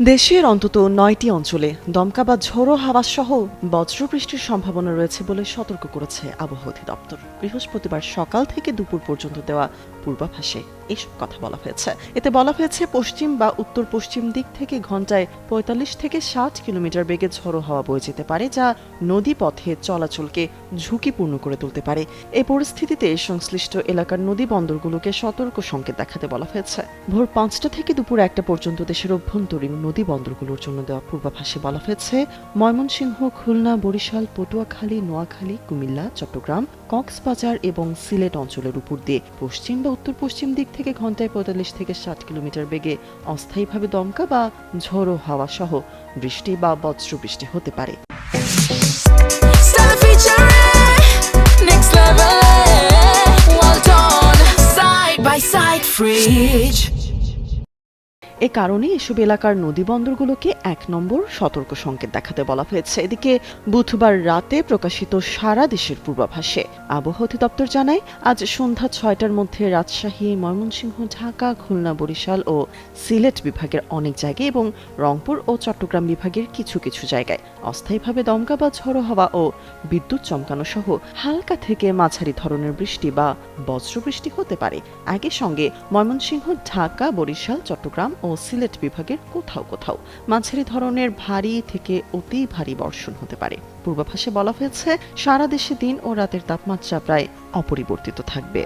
দেশের অন্তত ৯টি অঞ্চলে দমকা বা ঝোড়ো হাওয়া সহ বজ্রবৃষ্টির সম্ভাবনা রয়েছে বলে সতর্ক করেছে আবহাওয়া অধিদপ্তর। বৃহস্পতিবার সকাল থেকে দুপুর পর্যন্ত দেওয়া পূর্বাভাসে এসব কথা বলা হয়েছে। এতে বলা হয়েছে পশ্চিম বা উত্তর পশ্চিম দিক থেকে ঘন্টায় ৪৫ থেকে ৬০ কিলোমিটার বেগে ঝোড়ো হাওয়া বয়ে যেতে পারে, যা নদী পথে চলাচলকে ঝুঁকিপূর্ণ করে তুলতে পারে। এই পরিস্থিতিতে সংশ্লিষ্ট এলাকার নদী বন্দরগুলোকে সতর্ক সংকেত দেখাতে বলা হয়েছে। ভোর ৫টা থেকে দুপুর ১টা পর্যন্ত দেশের অভ্যন্তরীণ নদী বন্দরগুলোর জন্য দেওয়া পূর্বাভাসে বলা হয়েছে ময়মনসিংহ, খুলনা, বরিশাল, পটুয়াখালী, নোয়াখালী, কুমিল্লা, চট্টগ্রাম, কক্সবাজার এবং সিলেট অঞ্চলের উপর দিয়ে পশ্চিম বা উত্তর পশ্চিম দিক থেকে ঘন্টায় ৪৫ থেকে ৬০ কিলোমিটার বেগে অস্থায়ীভাবে দমকা বা ঝোড়ো হাওয়া সহ বৃষ্টি বা বজ্রবৃষ্টি হতে পারে। এ কারণে এসব এলাকার নদী বন্দরগুলোকে ১ নম্বর সতর্ক সংকেত দেখাতে বলা হয়েছে। এদিকে বুধবার রাতে প্রকাশিত সারা দেশের পূর্বাভাসে আবহাওয়া অধিদপ্তর জানায়, আজ সন্ধ্যা ৬টার মধ্যে রাজশাহী, ময়মনসিংহ, ঢাকা, খুলনা, বরিশাল ও সিলেট বিভাগের অনেক জায়গায় এবং রংপুর ও চট্টগ্রাম বিভাগের কিছু কিছু জায়গায় অস্থায়ীভাবে দমকা বা ঝোড়ো হাওয়া ও বিদ্যুৎ চমকানো সহ হালকা থেকে মাঝারি ধরনের বৃষ্টি বা বজ্রবৃষ্টি হতে পারে। একই সঙ্গে ময়মনসিংহ, ঢাকা, বরিশাল, চট্টগ্রাম ও সিলেট বিভাগের কোথাও কোথাও মাঝারি ধরনের ভারী থেকে অতি ভারী বর্ষণ হতে পারে। পূর্বাভাসে বলা হয়েছে সারা দেশে দিন ও রাতের তাপমাত্রা প্রায় অপরিবর্তিত থাকবে।